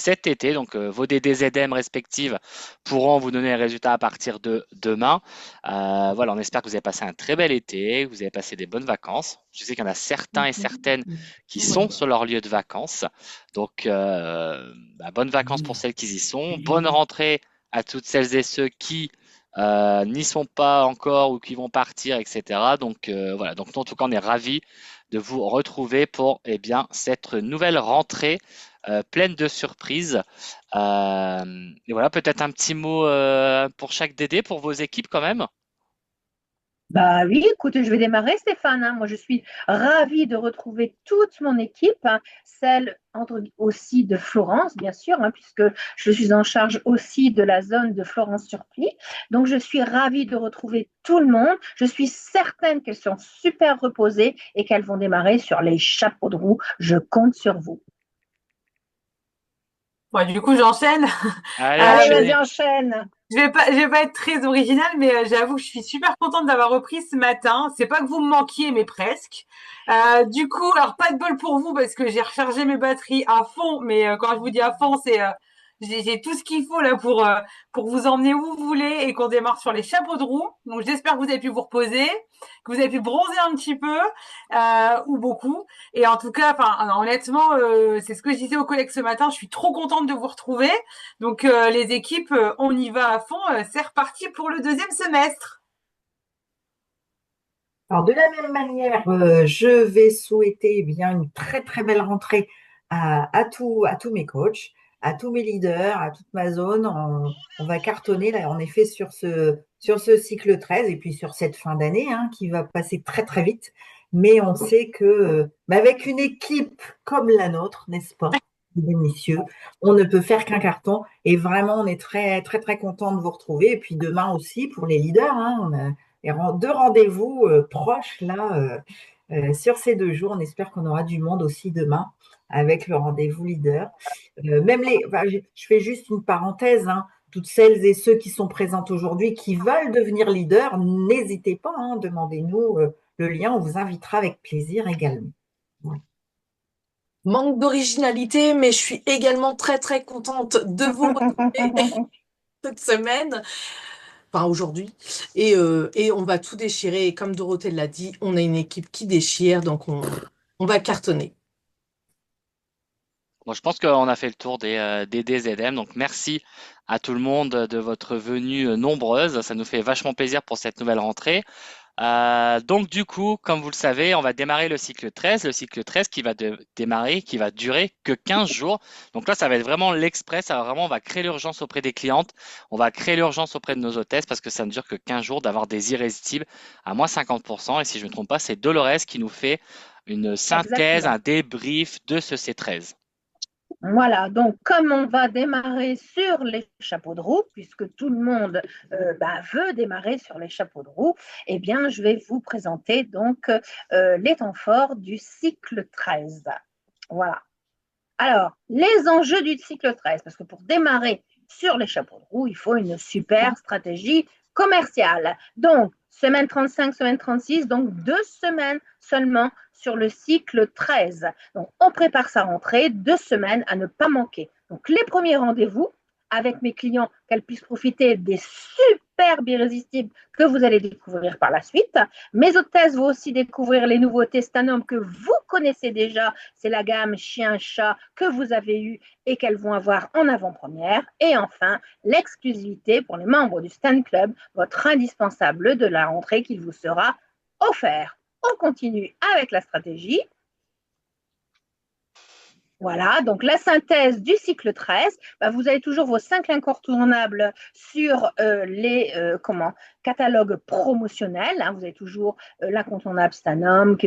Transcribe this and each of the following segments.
cet été. Donc, vos DDZM respectives pourront vous donner les résultats à partir de demain. Voilà, on espère que vous avez passé un très bel été, que vous avez passé des bonnes vacances. Je sais qu'il y en a certains et certaines qui sont sur leur lieu de vacances. Donc, bonnes vacances pour celles qui y sont. Bonne rentrée à toutes celles et ceux qui n'y sont pas encore ou qui vont partir, etc. Donc, voilà. Donc, en tout cas, on est ravis de vous retrouver pour cette nouvelle rentrée pleine de surprises. Et voilà, peut-être un petit mot pour chaque DD, pour vos équipes quand même. Bah oui, écoute, je vais démarrer, Stéphane, hein. Moi, je suis ravie de retrouver toute mon équipe, hein, celle aussi de Florence, bien sûr, hein, puisque je suis en charge aussi de la zone de Florence-sur-Plie. Donc, je suis ravie de retrouver tout le monde. Je suis certaine qu'elles sont super reposées et qu'elles vont démarrer sur les chapeaux de roue. Je compte sur vous. Bon, du coup, j'enchaîne. Allez, Allez, vas-y, enchaînez. enchaîne. Je vais pas être très originale, mais j'avoue que je suis super contente d'avoir repris ce matin. C'est pas que vous me manquiez, mais presque. Du coup, alors pas de bol pour vous parce que j'ai rechargé mes batteries à fond. Mais quand je vous dis à fond, c'est j'ai tout ce qu'il faut là pour vous emmener où vous voulez et qu'on démarre sur les chapeaux de roue. Donc j'espère que vous avez pu vous reposer, que vous avez pu bronzer un petit peu ou beaucoup. Et en tout cas, enfin honnêtement, c'est ce que je disais aux collègues ce matin. Je suis trop contente de vous retrouver. Donc les équipes, on y va à fond. C'est reparti pour le deuxième semestre. Alors, de la même manière, je vais souhaiter eh bien une très très belle rentrée à tous mes coachs, à tous mes leaders, à toute ma zone. On va cartonner là, en effet sur ce cycle 13 et puis sur cette fin d'année hein, qui va passer très très vite. Mais on sait que avec une équipe comme la nôtre, n'est-ce pas, mesdames, messieurs, on ne peut faire qu'un carton. Et vraiment, on est très très très content de vous retrouver. Et puis demain aussi pour les leaders, hein, on a deux rendez-vous proches là sur ces 2 jours. On espère qu'on aura du monde aussi demain avec le rendez-vous leader. Je fais juste une parenthèse, hein, toutes celles et ceux qui sont présentes aujourd'hui qui veulent devenir leader, n'hésitez pas, hein, demandez-nous le lien, on vous invitera avec plaisir également. Voilà. Manque d'originalité, mais je suis également très très contente de vous retrouver cette semaine, enfin aujourd'hui. Et on va tout déchirer. Et comme Dorothée l'a dit, on a une équipe qui déchire, donc on va cartonner. Bon, je pense qu'on a fait le tour des DZM. Donc, merci à tout le monde de votre venue nombreuse. Ça nous fait vachement plaisir pour cette nouvelle rentrée. Donc, du coup, comme vous le savez, on va démarrer le cycle 13. Le cycle 13 qui va démarrer, qui va durer que 15 jours. Donc là, ça va être vraiment l'express. Alors, vraiment, on va créer l'urgence auprès des clientes. On va créer l'urgence auprès de nos hôtesses parce que ça ne dure que 15 jours d'avoir des irrésistibles à moins 50%. Et si je ne me trompe pas, c'est Dolores qui nous fait une synthèse, un Exactement. débrief de ce C13. Voilà, donc comme on va démarrer sur les chapeaux de roue, puisque tout le monde veut démarrer sur les chapeaux de roue, eh bien, je vais vous présenter donc les temps forts du cycle 13. Voilà. Alors, les enjeux du cycle 13, parce que pour démarrer sur les chapeaux de roue, il faut une super stratégie commerciale. Donc, semaine 35, semaine 36, donc 2 semaines seulement sur le cycle 13. Donc, on prépare sa rentrée, 2 semaines à ne pas manquer. Donc, les premiers rendez-vous avec mes clients, qu'elles puissent profiter des superbes irrésistibles que vous allez découvrir par la suite. Mes hôtesses vont aussi découvrir les nouveautés Stanum que vous connaissez déjà. C'est la gamme chien-chat que vous avez eue et qu'elles vont avoir en avant-première. Et enfin, l'exclusivité pour les membres du Stan Club, votre indispensable de la rentrée qui vous sera offert. On continue avec la stratégie. Voilà, donc la synthèse du cycle 13, vous avez toujours vos 5 incontournables sur les catalogues promotionnels. Hein. Vous avez toujours l'incontournable Stanum,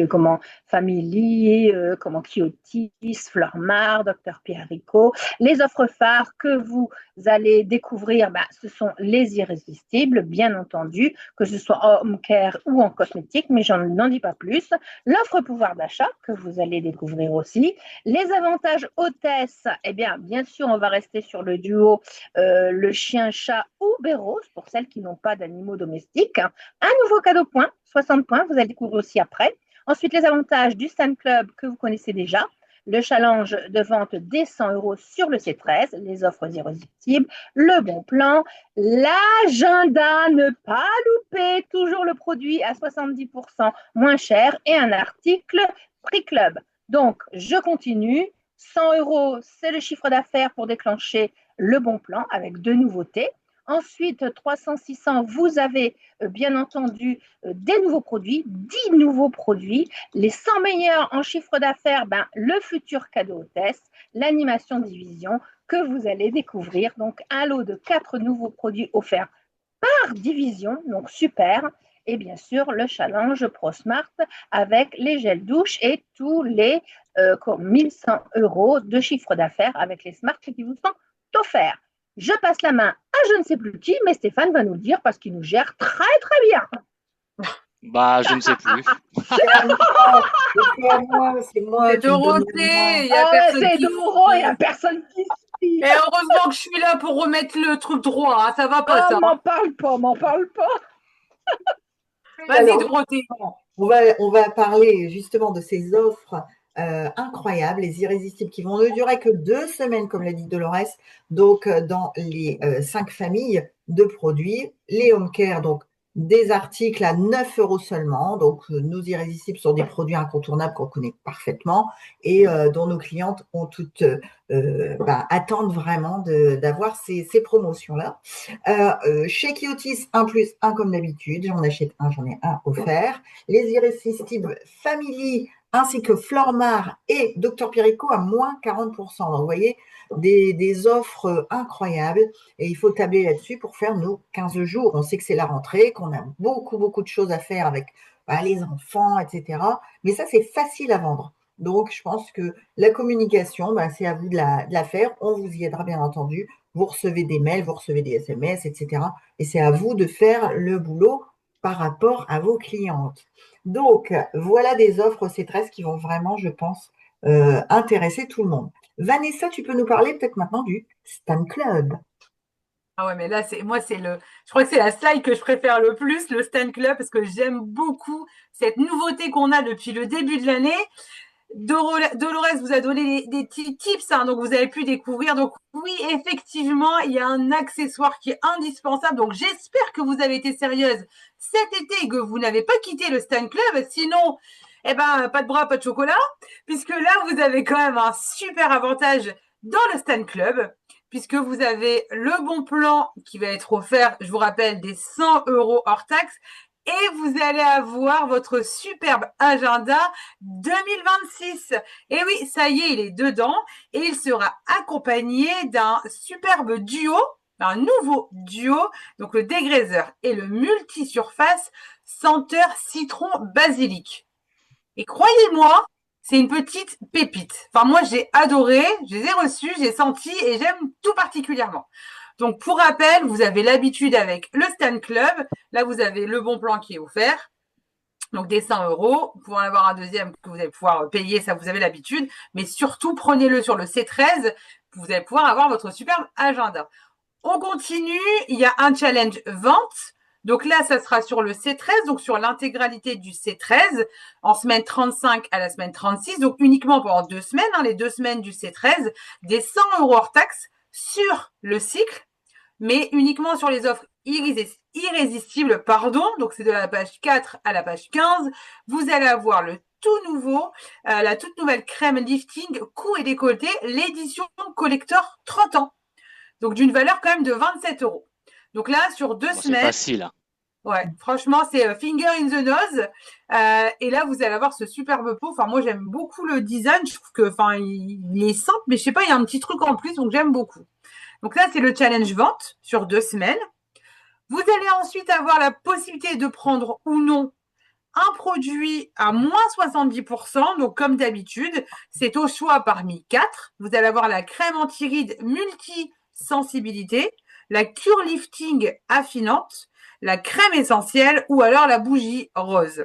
Family, Kyotis, Flormar, Dr Pierre Rico. Les offres phares que vous allez découvrir, ce sont les irrésistibles, bien entendu, que ce soit en home care ou en cosmétique, mais je n'en dis pas plus. L'offre pouvoir d'achat que vous allez découvrir aussi. Les avantages hôtesse, eh bien sûr, on va rester sur le duo le chien-chat ou Béros pour celles qui n'ont pas d'animaux domestiques. Un nouveau cadeau point, 60 points, vous allez découvrir aussi après. Ensuite, les avantages du Stan Club que vous connaissez déjà. le challenge de vente des 100 euros sur le C13, les offres irrésistibles, le bon plan, l'agenda, ne pas louper, toujours le produit à 70% moins cher et un article Prix Club. Donc, je continue. 100 euros, c'est le chiffre d'affaires pour déclencher le bon plan avec 2 nouveautés. Ensuite, 300-600, vous avez bien entendu des nouveaux produits, 10 nouveaux produits. Les 100 meilleurs en chiffre d'affaires, le futur cadeau hôtesse, l'animation division que vous allez découvrir. Donc, un lot de 4 nouveaux produits offerts par division, donc super. Et bien sûr, le challenge ProSmart avec les gels douche et tous les 1100 euros de chiffre d'affaires avec les Smart qui vous sont offerts. Je passe la main à je ne sais plus qui, mais Stéphane va nous le dire parce qu'il nous gère très très bien. Je ne sais plus. C'est moi. C'est Dorothée, il y a personne c'est qui Doro, il n'y a personne qui suit. Et heureusement que je suis là pour remettre le truc droit, hein, ça va pas ça. M'en parle pas. Vas-y Alors, Dorothée. on va parler justement de ces offres incroyables, les irrésistibles, qui vont ne durer que 2 semaines, comme l'a dit Dolores. Donc, dans les 5 familles de produits, les home care, donc des articles à 9 euros seulement. Donc, nos irrésistibles sont des produits incontournables qu'on connaît parfaitement et dont nos clientes ont toutes attendent vraiment d'avoir ces promotions-là. Chez Kiotis, 1+1 comme d'habitude. J'en achète un, j'en ai un offert. Les irrésistibles Family ainsi que Flormar et Dr Périco à moins 40%. Donc, vous voyez, des offres incroyables et il faut tabler là-dessus pour faire nos 15 jours. On sait que c'est la rentrée, qu'on a beaucoup de choses à faire avec les enfants, etc. Mais ça, c'est facile à vendre. Donc, je pense que la communication, c'est à vous de la faire. On vous y aidera, bien entendu. Vous recevez des mails, vous recevez des SMS, etc. Et c'est à vous de faire le boulot par rapport à vos clientes. Donc, voilà des offres C13 qui vont vraiment, je pense, intéresser tout le monde. Vanessa, tu peux nous parler peut-être maintenant du Stan Club. Ah ouais, mais là, je crois que c'est la slide que je préfère le plus, le Stan Club, parce que j'aime beaucoup cette nouveauté qu'on a depuis le début de l'année. Dolores vous a donné des petits tips, hein, donc vous avez pu découvrir. Donc oui, effectivement, il y a un accessoire qui est indispensable. Donc j'espère que vous avez été sérieuse cet été et que vous n'avez pas quitté le Stan Club. Sinon, pas de bras, pas de chocolat, puisque là, vous avez quand même un super avantage dans le Stan Club, puisque vous avez le bon plan qui va être offert, je vous rappelle, des 100 euros hors taxe. Et vous allez avoir votre superbe agenda 2026. Et oui, ça y est, il est dedans. Et il sera accompagné d'un superbe duo, un nouveau duo, donc le dégraisseur et le multisurface senteur citron basilic. Et croyez-moi, c'est une petite pépite. Enfin, moi, j'ai adoré, je les ai reçus, j'ai senti et j'aime tout particulièrement. Donc, pour rappel, vous avez l'habitude avec le Stan Club. Là, vous avez le bon plan qui est offert. Donc, des 100 euros. Vous pouvez en avoir un deuxième que vous allez pouvoir payer. Ça, vous avez l'habitude. Mais surtout, prenez-le sur le C13. Vous allez pouvoir avoir votre superbe agenda. On continue. Il y a un challenge vente. Donc là, ça sera sur le C13, donc sur l'intégralité du C13, en semaine 35 à la semaine 36. Donc, uniquement pendant 2 semaines, les 2 semaines du C13, des 100 euros hors taxe sur le cycle, mais uniquement sur les offres irrésistibles, donc c'est de la page 4 à la page 15. Vous allez avoir le tout nouveau, la toute nouvelle crème lifting cou et décolleté, l'édition collector 30 ans. Donc d'une valeur quand même de 27 euros. Donc là, sur 2 semaines. C'est facile. Ouais, franchement, c'est finger in the nose. Et là, vous allez avoir ce superbe pot. Enfin, moi, j'aime beaucoup le design. Je trouve que, il est simple, mais je sais pas, il y a un petit truc en plus, donc j'aime beaucoup. Donc là, c'est le challenge vente sur 2 semaines. Vous allez ensuite avoir la possibilité de prendre ou non un produit à moins 70%. Donc, comme d'habitude, c'est au choix parmi 4. Vous allez avoir la crème anti-rides multi-sensibilité, la cure lifting affinante, la crème essentielle ou alors la bougie rose.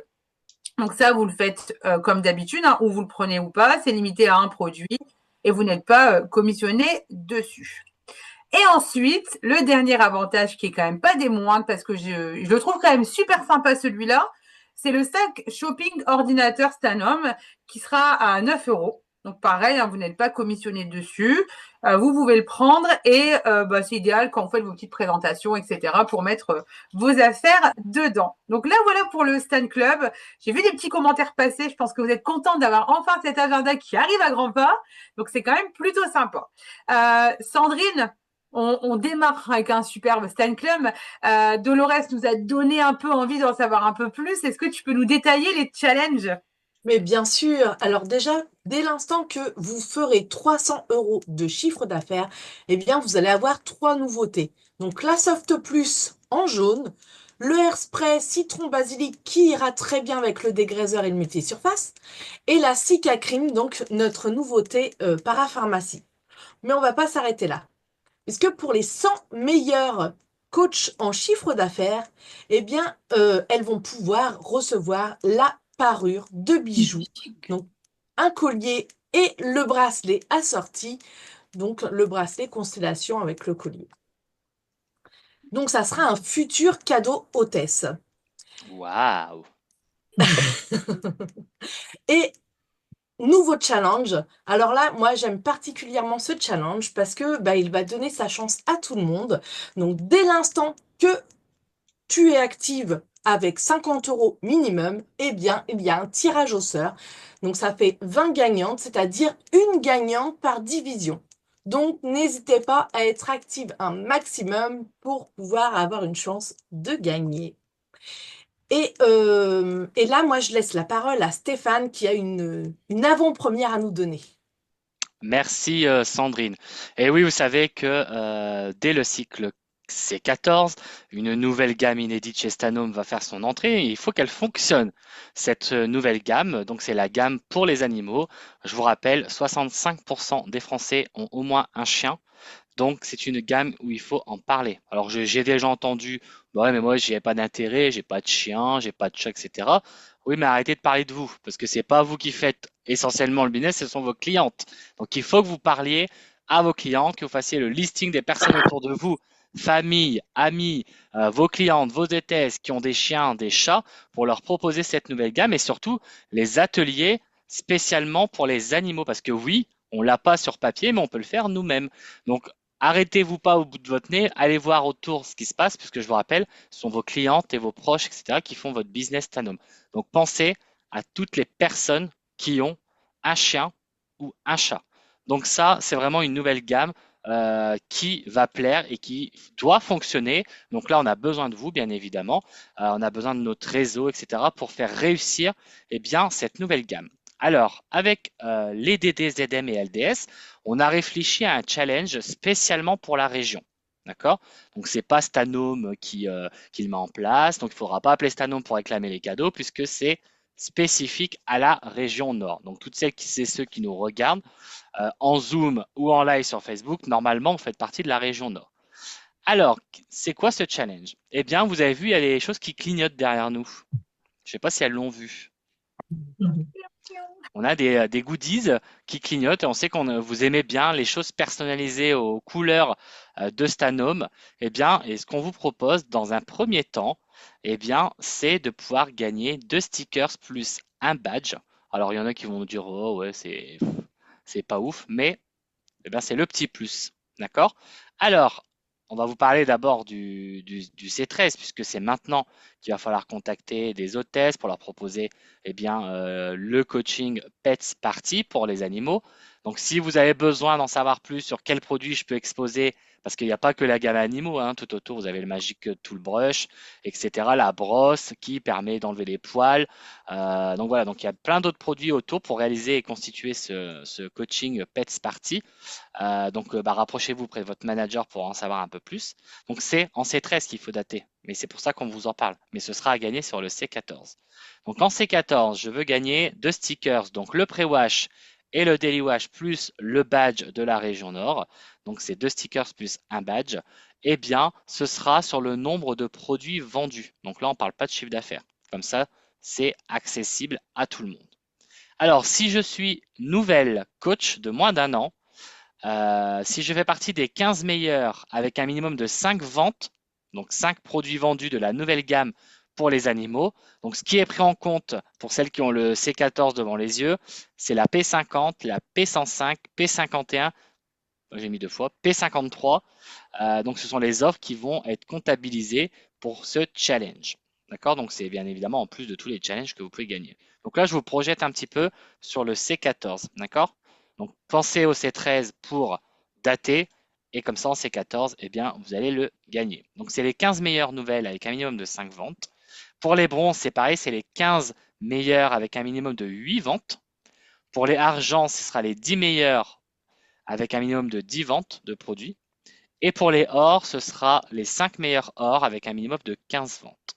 Donc ça, vous le faites comme d'habitude, ou vous le prenez ou pas. C'est limité à un produit et vous n'êtes pas commissionné dessus. Et ensuite, le dernier avantage qui est quand même pas des moindres, parce que je le trouve quand même super sympa celui-là, c'est le sac shopping ordinateur Stanom qui sera à 9 euros. Donc pareil, hein, vous n'êtes pas commissionné dessus. Vous pouvez le prendre et c'est idéal quand vous faites vos petites présentations, etc. pour mettre vos affaires dedans. Donc là, voilà pour le Stan Club. J'ai vu des petits commentaires passer. Je pense que vous êtes contents d'avoir enfin cet agenda qui arrive à grands pas. Donc c'est quand même plutôt sympa. Sandrine, on démarre avec un superbe Stan Club. Dolores nous a donné un peu envie d'en savoir un peu plus. Est-ce que tu peux nous détailler les challenges? Mais bien sûr, alors déjà, dès l'instant que vous ferez 300 € de chiffre d'affaires, eh bien, vous allez avoir 3 nouveautés. Donc, la Soft Plus en jaune, le Hairspray Citron Basilic qui ira très bien avec le dégraisseur et le multisurface, et la Cica Cream, donc notre nouveauté parapharmacie. Mais on va pas s'arrêter là. Puisque pour les 100 meilleurs coachs en chiffre d'affaires, eh bien, elles vont pouvoir recevoir la parure de bijoux. Donc, un collier et le bracelet assorti. Donc, le bracelet Constellation avec le collier. Donc, ça sera un futur cadeau hôtesse. Waouh! Et nouveau challenge. Alors là, moi, j'aime particulièrement ce challenge parce que il va donner sa chance à tout le monde. Donc, dès l'instant que tu es active avec 50 € minimum, eh bien, il y a un tirage au sort. Donc, ça fait 20 gagnantes, c'est-à-dire une gagnante par division. Donc, n'hésitez pas à être active un maximum pour pouvoir avoir une chance de gagner. Et là, moi, je laisse la parole à Stéphane qui a une avant-première à nous donner. Merci Sandrine. Et oui, vous savez que dès le cycle C14, une nouvelle gamme inédite chez Stanome va faire son entrée et il faut qu'elle fonctionne. Cette nouvelle gamme, donc c'est la gamme pour les animaux. Je vous rappelle, 65% des Français ont au moins un chien. Donc, c'est une gamme où il faut en parler. Alors, j'ai déjà entendu, bah ouais, mais moi, j'y ai pas d'intérêt, j'ai pas de chien, j'ai pas de chat, etc. Oui, mais arrêtez de parler de vous, parce que c'est pas vous qui faites essentiellement le business, ce sont vos clientes. Donc, il faut que vous parliez à vos clientes, que vous fassiez le listing des personnes autour de vous, famille, amis, vos clientes, vos hôtesses qui ont des chiens, des chats, pour leur proposer cette nouvelle gamme et surtout les ateliers spécialement pour les animaux, parce que oui, on l'a pas sur papier, mais on peut le faire nous-mêmes. Donc, arrêtez-vous pas au bout de votre nez, allez voir autour ce qui se passe, puisque je vous rappelle, ce sont vos clientes et vos proches, etc., qui font votre business Stanome. Donc pensez à toutes les personnes qui ont un chien ou un chat. Donc ça, c'est vraiment une nouvelle gamme qui va plaire et qui doit fonctionner. Donc là, on a besoin de vous, bien évidemment. On a besoin de notre réseau, etc., pour faire réussir bien, cette nouvelle gamme. Alors, avec les DD, ZM et LDS, on a réfléchi à un challenge spécialement pour la région. D'accord? Donc, c'est pas Stanome qui le met en place. Donc, il ne faudra pas appeler Stanome pour réclamer les cadeaux puisque c'est spécifique à la région Nord. Donc, toutes celles qui, c'est ceux qui nous regardent en Zoom ou en live sur Facebook, normalement, vous faites partie de la région Nord. Alors, c'est quoi ce challenge? Eh bien, vous avez vu, il y a des choses qui clignotent derrière nous. Je ne sais pas si elles l'ont vu. On a des goodies qui clignotent et on sait qu'on vous aimez bien les choses personnalisées aux couleurs de Stanome. Eh bien, et ce qu'on vous propose dans un premier temps, eh bien, c'est de pouvoir gagner 2 stickers plus un badge. Alors, il y en a qui vont nous dire, oh ouais, c'est pas ouf, mais eh bien, c'est le petit plus. D'accord? Alors, on va vous parler d'abord du C13, puisque c'est maintenant qu'il va falloir contacter des hôtesses pour leur proposer le coaching Pets Party pour les animaux. Donc, si vous avez besoin d'en savoir plus sur quel produit je peux exposer, parce qu'il n'y a pas que la gamme animaux, hein, tout autour, vous avez le Magic Tool Brush, etc., la brosse qui permet d'enlever les poils. Donc voilà, donc il y a plein d'autres produits autour pour réaliser et constituer ce coaching Pets Party. Rapprochez-vous près de votre manager pour en savoir un peu plus. Donc, c'est en C13 qu'il faut dater, mais c'est pour ça qu'on vous en parle. Mais ce sera à gagner sur le C14. Donc, en C14, je veux gagner 2 stickers, donc le pré-wash et le daily wash plus le badge de la région Nord. Donc, c'est 2 stickers plus un badge. Eh bien, ce sera sur le nombre de produits vendus. Donc là, on ne parle pas de chiffre d'affaires. Comme ça, c'est accessible à tout le monde. Alors, si je suis nouvelle coach de moins d'1 an, si je fais partie des 15 meilleurs avec un minimum de 5 ventes, donc 5 produits vendus de la nouvelle gamme pour les animaux. Donc, ce qui est pris en compte pour celles qui ont le C14 devant les yeux, c'est la P50, la P105, P51, j'ai mis 2 fois, P53. Donc, ce sont les offres qui vont être comptabilisées pour ce challenge. D'accord? Donc, c'est bien évidemment en plus de tous les challenges que vous pouvez gagner. Donc là, je vous projette un petit peu sur le C14. D'accord? Donc, pensez au C13 pour dater. Et comme ça, en C14, eh bien, vous allez le gagner. Donc, c'est les 15 meilleures nouvelles avec un minimum de 5 ventes. Pour les bronzes, c'est pareil, c'est les 15 meilleures avec un minimum de 8 ventes. Pour les argents, ce sera les 10 meilleures avec un minimum de 10 ventes de produits. Et pour les ors, ce sera les 5 meilleurs ors avec un minimum de 15 ventes.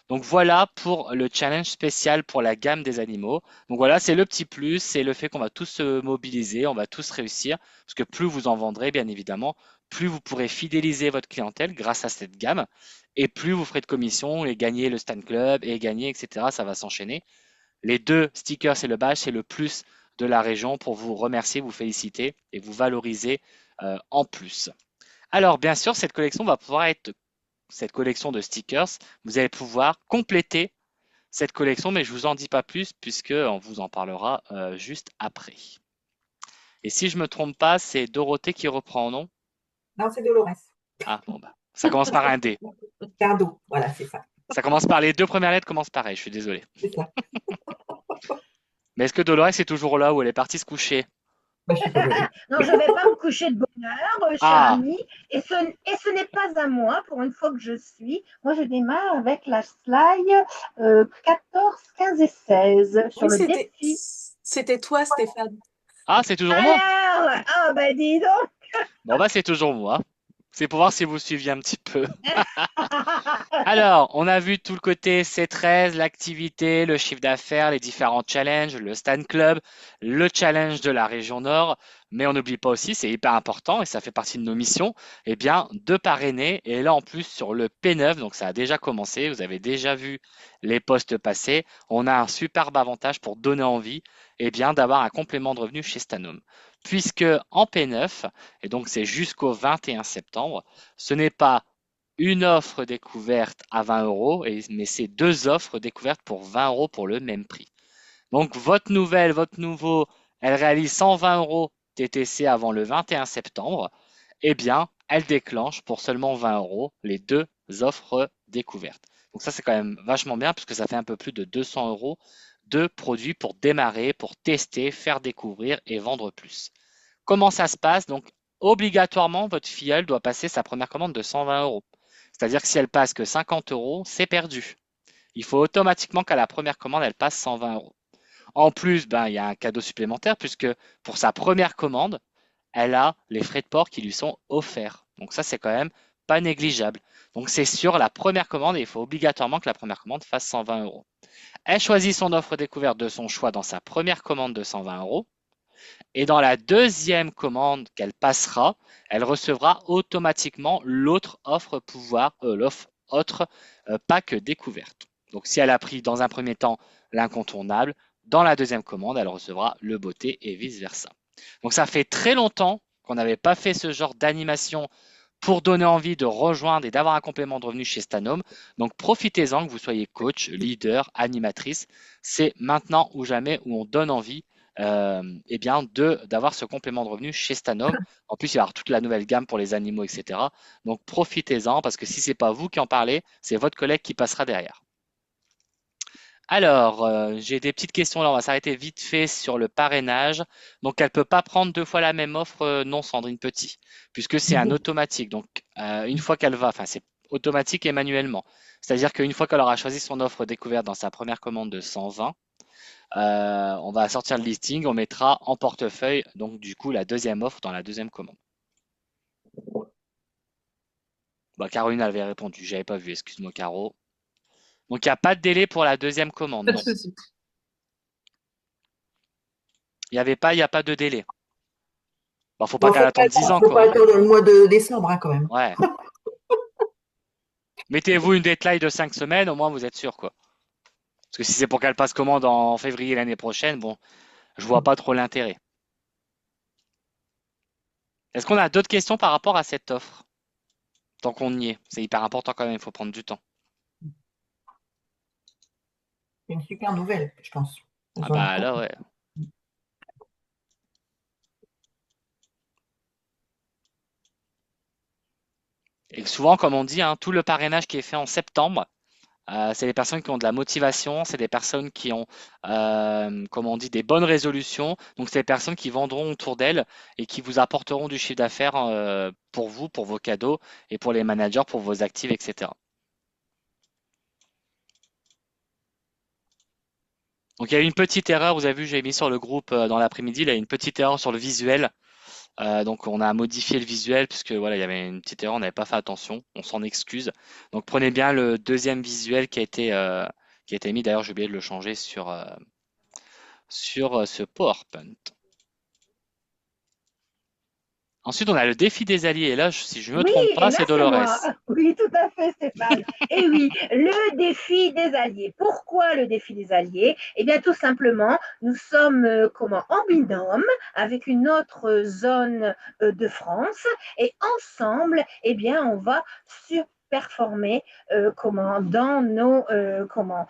Donc voilà pour le challenge spécial pour la gamme des animaux. Donc voilà, c'est le petit plus, c'est le fait qu'on va tous se mobiliser, on va tous réussir, parce que plus vous en vendrez, bien évidemment, plus vous pourrez fidéliser votre clientèle grâce à cette gamme, et plus vous ferez de commissions, et gagner le Stan Club, et gagner, etc. Ça va s'enchaîner. Les 2 stickers et le badge, c'est le plus de la région pour vous remercier, vous féliciter et vous valoriser en plus. Alors, bien sûr, cette collection va pouvoir être, cette collection de stickers, vous allez pouvoir compléter cette collection, mais je ne vous en dis pas plus puisqu'on vous en parlera juste après. Et si je ne me trompe pas, c'est Dorothée qui reprend, non? Non, c'est Dolores. Ah, bon, bah, ça commence par un D. Cardo, voilà, c'est ça. Ça commence par les 2 premières lettres, commencent pareil, je suis désolé. C'est ça. Mais est-ce que Dolores est toujours là ou elle est partie se coucher? Bah, je suis pas belle. Non, je ne vais pas me coucher de bonheur, cher Ah, ami. Et ce n'est pas à moi, pour une fois que je suis. Moi, je démarre avec la slide 14, 15 et 16 sur Oui, le défi. c'était toi, Stéphane. ah, c'est toujours moi? Alors, ah ben dis donc. Bon, bah, c'est toujours moi. C'est pour voir si vous suiviez un petit peu. Alors, on a vu tout le côté C13, l'activité, le chiffre d'affaires, les différents challenges, le Stan Club, le challenge de la région Nord. Mais on n'oublie pas aussi, c'est hyper important et ça fait partie de nos missions, eh bien, de parrainer. Et là, en plus, sur le P9, donc ça a déjà commencé, vous avez déjà vu les postes passer, on a un superbe avantage pour donner envie, eh bien, d'avoir un complément de revenu chez Stanome. Puisque en P9, et donc c'est jusqu'au 21 septembre, ce n'est pas une offre découverte à 20 euros, mais c'est 2 offres découvertes pour 20 euros pour le même prix. Donc votre nouvelle, votre nouveau, elle réalise 120 euros TTC avant le 21 septembre. Eh bien, elle déclenche pour seulement 20 euros les 2 offres découvertes. Donc ça, c'est quand même vachement bien puisque ça fait un peu plus de 200 euros de produits pour démarrer, pour tester, faire découvrir et vendre plus. Comment ça se passe? Donc, obligatoirement, votre filleule doit passer sa première commande de 120 euros. C'est-à-dire que si elle passe que 50 euros, c'est perdu. Il faut automatiquement qu'à la première commande, elle passe 120 euros. En plus, ben, il y a un cadeau supplémentaire puisque pour sa première commande, elle a les frais de port qui lui sont offerts. Donc ça, c'est quand même pas négligeable. Donc c'est sur la première commande et il faut obligatoirement que la première commande fasse 120 euros. Elle choisit son offre découverte de son choix dans sa première commande de 120 euros. Et dans la deuxième commande qu'elle passera, elle recevra automatiquement l'autre offre l'offre autre pack découverte. Donc si elle a pris dans un premier temps l'incontournable, dans la deuxième commande, elle recevra le beauté et vice-versa. Donc ça fait très longtemps qu'on n'avait pas fait ce genre d'animation pour donner envie de rejoindre et d'avoir un complément de revenu chez Stanome. Donc profitez-en, que vous soyez coach, leader, animatrice. C'est maintenant ou jamais où on donne envie eh bien d'avoir ce complément de revenu chez Stanome. En plus, il va y avoir toute la nouvelle gamme pour les animaux, etc. Donc profitez-en parce que si ce n'est pas vous qui en parlez, c'est votre collègue qui passera derrière. Alors, j'ai des petites questions là, on va s'arrêter vite fait sur le parrainage. Donc, elle ne peut pas prendre 2 fois la même offre, non, Sandrine Petit, puisque c'est un automatique. Donc, une fois qu'elle va, enfin, c'est automatique et manuellement. C'est-à-dire qu'une fois qu'elle aura choisi son offre découverte dans sa première commande de 120, on va sortir le listing, on mettra en portefeuille, donc du coup, la deuxième offre dans la deuxième commande. Bah, Caroline avait répondu, j'avais pas vu, excuse-moi, Caro. Donc, il n'y a pas de délai pour la deuxième commande, Pas de non. souci. Il n'y a pas de délai. Bon, faut pas Bon, qu'elle attende 10 ans, faut pas quoi. attendre le mois de décembre, hein, quand même. Ouais. Mettez-vous une deadline de 5 semaines, au moins vous êtes sûr, quoi. Parce que si c'est pour qu'elle passe commande en février l'année prochaine, bon, je vois pas trop l'intérêt. Est-ce qu'on a d'autres questions par rapport à cette offre? Tant qu'on y est. C'est hyper important quand même, il faut prendre du temps. C'est une super nouvelle, je pense. Ah bah là, ouais. Et souvent, comme on dit, hein, tout le parrainage qui est fait en septembre, c'est des personnes qui ont de la motivation, c'est des personnes qui ont, comme on dit, des bonnes résolutions. Donc, c'est des personnes qui vendront autour d'elles et qui vous apporteront du chiffre d'affaires pour vous, pour vos cadeaux et pour les managers, pour vos actifs, etc. Donc, il y a eu une petite erreur, vous avez vu, j'ai mis sur le groupe dans l'après-midi, il y a eu une petite erreur sur le visuel. Donc on a modifié le visuel puisque voilà, il y avait une petite erreur, on n'avait pas fait attention, on s'en excuse. Donc prenez bien le deuxième visuel qui a été mis. D'ailleurs, j'ai oublié de le changer sur ce PowerPoint. Ensuite, on a le défi des alliés. Et là, si je ne me Oui, trompe et pas, là, c'est c'est moi. Dolores. Oui, tout à fait, Stéphane. Et oui, le défi des alliés. Pourquoi le défi des alliés? Eh bien, tout simplement, nous sommes comment, en binôme avec une autre zone de France et ensemble, eh bien, on va surperformer comment dans nos comment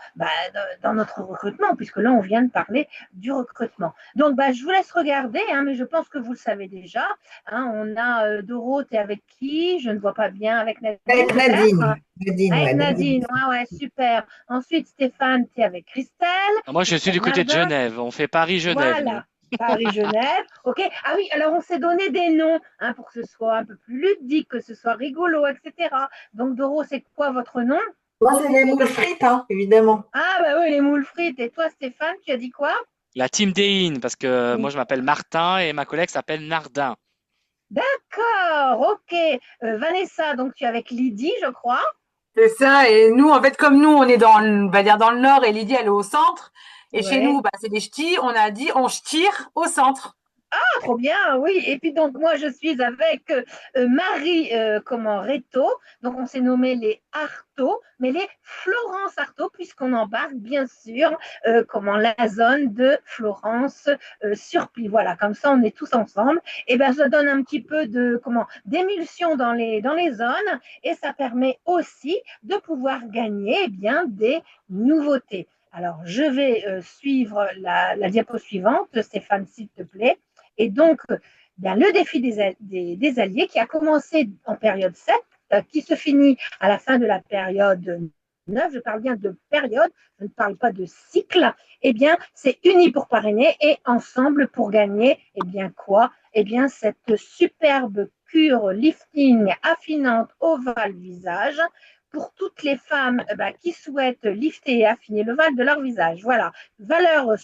dans notre recrutement, puisque là on vient de parler du recrutement. Donc je vous laisse regarder, hein, mais je pense que vous le savez déjà. Hein, on a Doro, t'es avec qui? Je ne vois pas bien. Avec Nadine, Avec peut-être? Nadine. Nadine, Avec ouais, Nadine. Nadine, ouais, super. Ensuite, Stéphane, t'es avec Christelle, Moi, je suis Christelle du côté de Nardin. Genève. On fait Paris-Genève, nous. Voilà. Paris-Genève. OK. Ah oui, alors on s'est donné des noms hein, pour que ce soit un peu plus ludique, que ce soit rigolo, etc. Donc, Doro, c'est quoi votre nom? Moi, c'est les moules frites, hein, évidemment. Ah, bah oui, les moules frites. Et toi, Stéphane, tu as dit quoi? La team Dein, parce que moi, je m'appelle Martin et ma collègue s'appelle Nardin. D'accord, ok. Vanessa, donc tu es avec Lydie, je crois. C'est ça. Et nous, en fait, comme nous, on est on va dire dans le nord et Lydie, elle est au centre. Et chez Ouais. nous, c'est des ch'tis. On a dit, on ch'tire au centre. Ah, trop bien, oui. Et puis donc moi je suis avec Marie comment Reto. Donc on s'est nommé les Artaud, mais les Florence Artaud puisqu'on embarque bien sûr comment la zone de Florence Surplis. Voilà, comme ça on est tous ensemble. Et ben ça donne un petit peu de comment d'émulsion dans les zones et ça permet aussi de pouvoir gagner eh bien des nouveautés. Alors, je vais suivre la diapo suivante, Stéphane, s'il te plaît. Et donc, bien, le défi des alliés qui a commencé en période 7, qui se finit à la fin de la période 9, je parle bien de période, je ne parle pas de cycle, eh bien, c'est unis pour parrainer et ensemble pour gagner, eh bien quoi? Eh bien, cette superbe cure lifting affinante ovale visage pour toutes les femmes qui souhaitent lifter et affiner l'ovale de leur visage. Voilà, valeur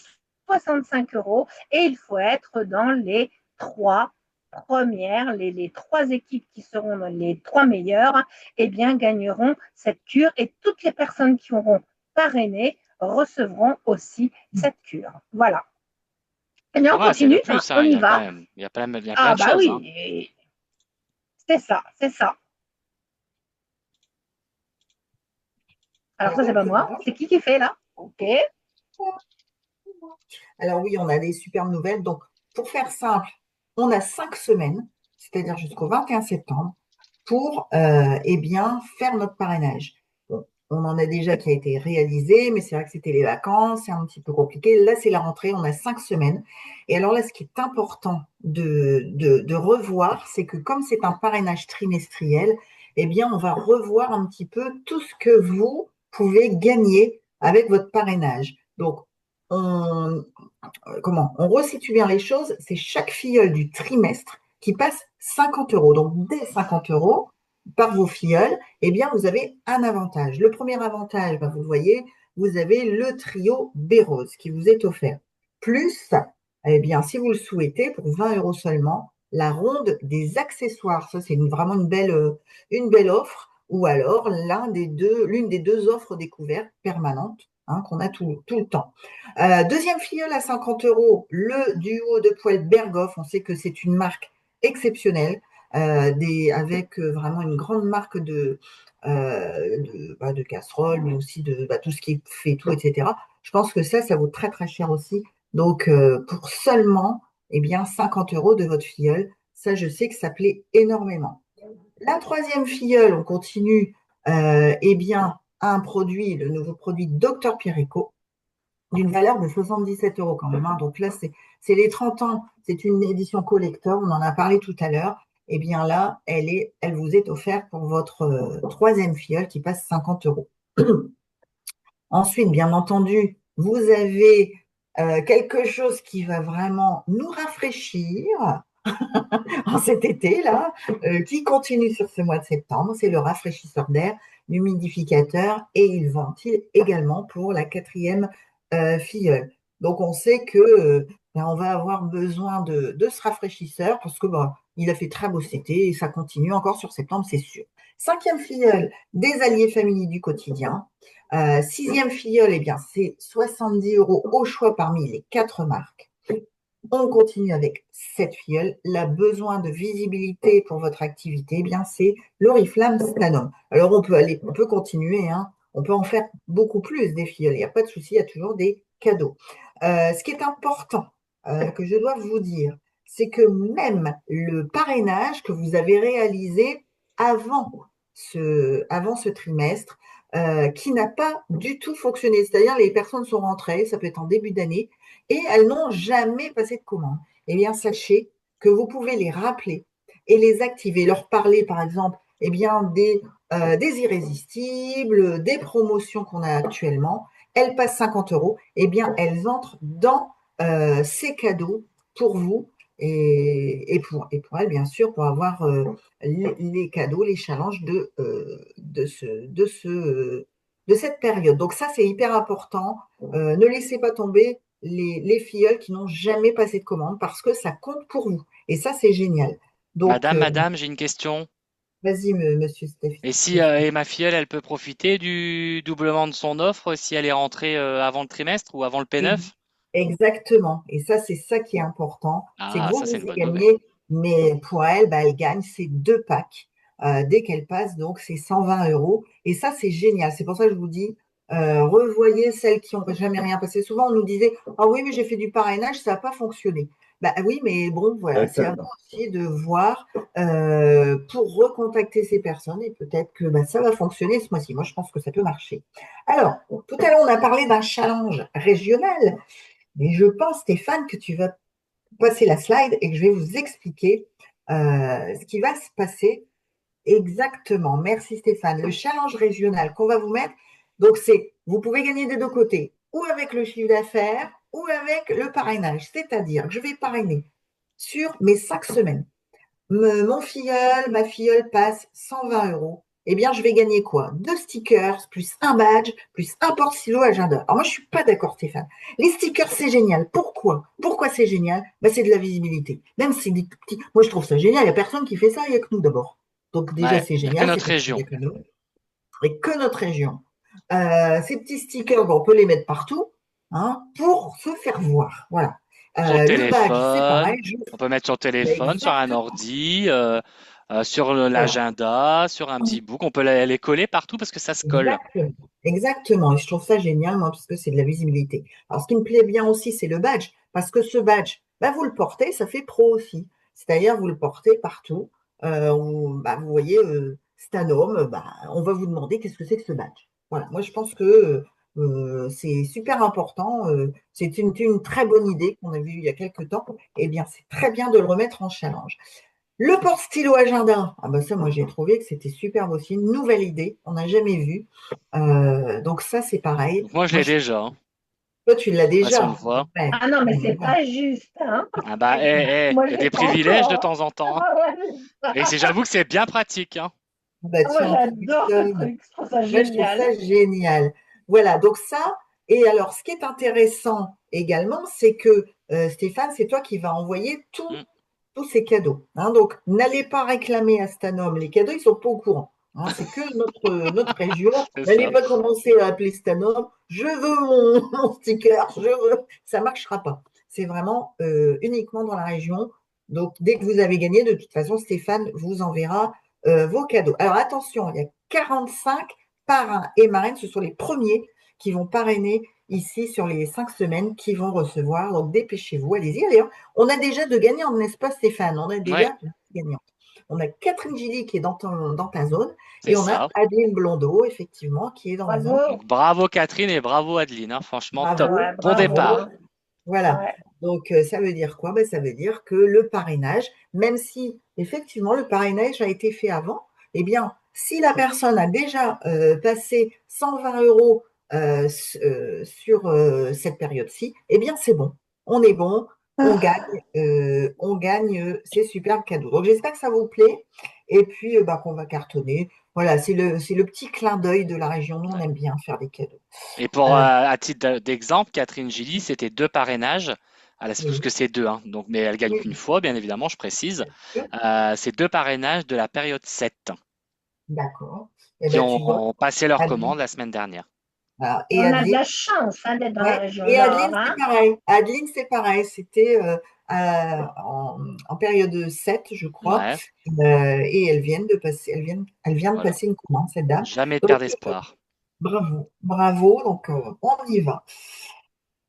65 euros et il faut être dans les trois premières, les trois équipes qui seront dans les trois meilleures, eh bien, gagneront cette cure et toutes les personnes qui auront parrainé recevront aussi cette cure. Voilà. Et bien, Ça on va, c'est le continue, hein, plus, on hein. y va. Il y a plein Ah de bah choses, hein. oui, c'est ça, c'est ça. Alors ça, c'est pas moi. C'est qui fait là? Ok. Alors oui, on a des superbes nouvelles. Donc, pour faire simple, on a 5 semaines, c'est-à-dire jusqu'au 21 septembre, pour eh bien, faire notre parrainage. Bon, on en a déjà qui a été réalisé, mais c'est vrai que c'était les vacances, c'est un petit peu compliqué. Là, c'est la rentrée, on a 5 semaines. Et alors là, ce qui est important de revoir, c'est que comme c'est un parrainage trimestriel, eh bien, on va revoir un petit peu tout ce que vous pouvez gagner avec votre parrainage. Donc, on, on resitue bien les choses, c'est chaque filleule du trimestre qui passe 50 euros. Donc, dès 50 euros par vos filleuls, eh bien, vous avez un avantage. Le premier avantage, vous le voyez, vous avez le trio Bérose qui vous est offert. Plus, eh bien, si vous le souhaitez, pour 20 euros seulement, la ronde des accessoires. Ça, c'est vraiment une belle offre. Ou alors, l'une des deux offres découvertes permanentes qu'on a tout le temps. Deuxième filleul à 50 euros, le duo de poêle Berghoff. On sait que c'est une marque exceptionnelle, avec vraiment une grande marque de casseroles, mais aussi de tout ce qui est fait tout, etc. Je pense que ça vaut très très cher aussi. Donc, pour seulement eh bien, 50 euros de votre filleul, ça, je sais que ça plaît énormément. La troisième filleule, on continue, eh bien, un produit, le nouveau produit Dr Pierrico. d'une valeur de 77 € quand même, hein. Donc là, c'est les 30 ans, c'est une édition collector, on en a parlé tout à l'heure. Eh bien là, elle vous est offerte pour votre troisième filleule qui passe 50 €. Ensuite, bien entendu, vous avez quelque chose qui va vraiment nous rafraîchir en cet été-là, qui continue sur ce mois de septembre. C'est le rafraîchisseur d'air, l'humidificateur, et il ventile également pour la quatrième filleule. Donc, on sait que ben, on va avoir besoin de ce rafraîchisseur parce que ben, il a fait très beau cet été et ça continue encore sur septembre, c'est sûr. Cinquième filleule, des alliés familiers du quotidien. Sixième filleule, eh bien, c'est 70 € au choix parmi les 4 marques. On continue avec cette filleule. La besoin de visibilité pour votre activité, eh bien, c'est l'Oriflamme Stanum. Alors, on peut continuer, hein. On peut en faire beaucoup plus des filleuls. Il n'y a pas de souci, il y a toujours des cadeaux. Ce qui est important que je dois vous dire, c'est que même le parrainage que vous avez réalisé avant ce trimestre, qui n'a pas du tout fonctionné. C'est-à-dire, les personnes sont rentrées, ça peut être en début d'année, et elles n'ont jamais passé de commande. Eh bien, sachez que vous pouvez les rappeler et les activer, leur parler, par exemple, eh bien, des irrésistibles, des promotions qu'on a actuellement. Elles passent 50 €, eh bien, elles entrent dans ces cadeaux pour vous et pour elles, bien sûr, pour avoir les cadeaux, les challenges de cette période. Donc ça, c'est hyper important. Ne laissez pas tomber les filleuls qui n'ont jamais passé de commande parce que ça compte pour vous. Et ça, c'est génial. Donc, Madame, j'ai une question. vas-y, monsieur Et si et ma filleule, elle peut profiter du doublement de son offre si elle est rentrée avant le trimestre ou avant le P9? Exactement. Et ça, c'est ça qui est important. C'est que Ah, vous, ça, vous c'est une y bonne nouvelle. gagnez, mais pour elle, bah, elle gagne ces 2 packs dès qu'elle passe. Donc, c'est 120 €. Et ça, c'est génial. C'est pour ça que je vous dis, revoyez celles qui n'ont jamais rien passé. Souvent, on nous disait, ah oui, mais j'ai fait du parrainage, ça n'a pas fonctionné. Bah oui, mais bon, voilà, c'est à vous aussi de voir pour recontacter ces personnes et peut-être que bah, ça va fonctionner ce mois-ci. Moi, je pense que ça peut marcher. Alors, tout à l'heure, on a parlé d'un challenge régional. Mais je pense, Stéphane, que tu vas passer la slide et que je vais vous expliquer ce qui va se passer exactement. Merci Stéphane. Le challenge régional qu'on va vous mettre, donc vous pouvez gagner des deux côtés, ou avec le chiffre d'affaires, ou avec le parrainage. C'est-à-dire que je vais parrainer sur mes 5 semaines. Mon filleul, ma filleule passe 120 €. Eh bien, je vais gagner quoi? 2 stickers, plus un badge, plus un porte-stylo agenda. Alors moi, je ne suis pas d'accord, Stéphane. Les stickers, c'est génial. Pourquoi? Pourquoi c'est génial? Bah, c'est de la visibilité. Même si c'est des petits. Moi, je trouve ça génial. Il n'y a personne qui fait ça, il n'y a que nous d'abord. Donc déjà, Ouais, c'est il n'y a que génial. C'est notre parce qu'il n'y région. a que nous. Et que notre région. Ces petits stickers, on peut les mettre partout, hein, pour se faire voir. Voilà. Sur le Le badge, c'est téléphone, pareil. on peut mettre sur le téléphone, sur un Exactement. ordi, sur Voilà. l'agenda, sur un petit book. On peut les coller partout parce que ça se colle. Exactement. Exactement. Et je trouve ça génial, moi, parce que c'est de la visibilité. Alors, ce qui me plaît bien aussi, c'est le badge, parce que ce badge, bah, vous le portez, ça fait pro aussi. C'est-à-dire, vous le portez partout. Bah, vous voyez, Stanome, bah, on va vous demander qu'est-ce que c'est que ce badge. Voilà. Moi, je pense que c'est super important. C'est une très bonne idée qu'on a vue il y a quelques temps. Eh bien, c'est très bien de le remettre en challenge. Le porte-stylo agenda, ah bah ça, moi j'ai trouvé que c'était superbe aussi, une nouvelle idée, on n'a jamais vu. Donc ça, c'est pareil. Donc moi, je Moi, l'ai déjà, hein. toi, tu l'as Je sais pas si on le déjà. voit. Ouais. Ah non, mais c'est Voilà. pas juste, hein. Ah bah, Moi, il y a je des l'ai pas privilèges de encore, hein. temps en temps, hein. Ah ouais, c'est Et ça. j'avoue que c'est bien pratique, hein. Bah, Ah, moi, tiens, tu j'adore ce m'étonnes. truc, je trouve ça Moi, je trouve génial. ça génial. Voilà, donc ça, et alors ce qui est intéressant également, c'est que Stéphane, c'est toi qui vas envoyer Mm. tous ces cadeaux, hein. Donc, n'allez pas réclamer à Stanome les cadeaux, ils ne sont pas au courant, hein. C'est que notre région. C'est N'allez ça. pas commencer à appeler Stanome. Je veux mon sticker, je veux. Ça ne marchera pas. C'est vraiment uniquement dans la région. Donc, dès que vous avez gagné, de toute façon, Stéphane vous enverra vos cadeaux. Alors, attention, il y a 45 parrains et marraines. Ce sont les premiers qui vont parrainer ici sur les 5 semaines qui vont recevoir. Donc, dépêchez-vous, allez-y. Allez, on a déjà de gagnants, n'est-ce pas, Stéphane? On a Ouais. déjà de gagnants. On a Catherine Gilly qui est dans ta zone C'est et on a ça. Adeline Blondeau, effectivement, qui est dans ma zone. Bravo. Donc bravo Catherine et bravo Adeline, hein. Franchement, top. Bravo, Ouais, Bon bravo. départ. Voilà. Ouais. Donc, ça veut dire quoi? Ben, ça veut dire que le parrainage, même si effectivement le parrainage a été fait avant, eh bien, si la personne a déjà passé 120 euros sur cette période-ci, eh bien, c'est bon. On est bon, on gagne ces superbes cadeaux. Donc, j'espère que ça vous plaît et puis bah, qu'on va cartonner. Voilà, c'est le petit clin d'œil de la région. Nous, on aime bien faire des cadeaux. Et pour, Euh, à titre d'exemple, Catherine Gilly, c'était 2 parrainages. Parce oui, que c'est 2, hein. Donc, mais elle gagne oui, qu'une fois, bien évidemment, je précise. oui. C'est 2 parrainages de la période 7 D'accord. Eh qui ben, tu vois, ont passé leur Adeline. commande la semaine dernière. Voilà. Et On a de Adeline, la chance hein, d'être dans la ouais. région Et nord. Adeline, c'est Hein. pareil. Adeline, c'est pareil. C'était en période 7, je crois. Ouais, Et elle vient de voilà. passer une commande, cette dame. Jamais de Donc, perte d'espoir. bravo, bravo. Donc, on y va.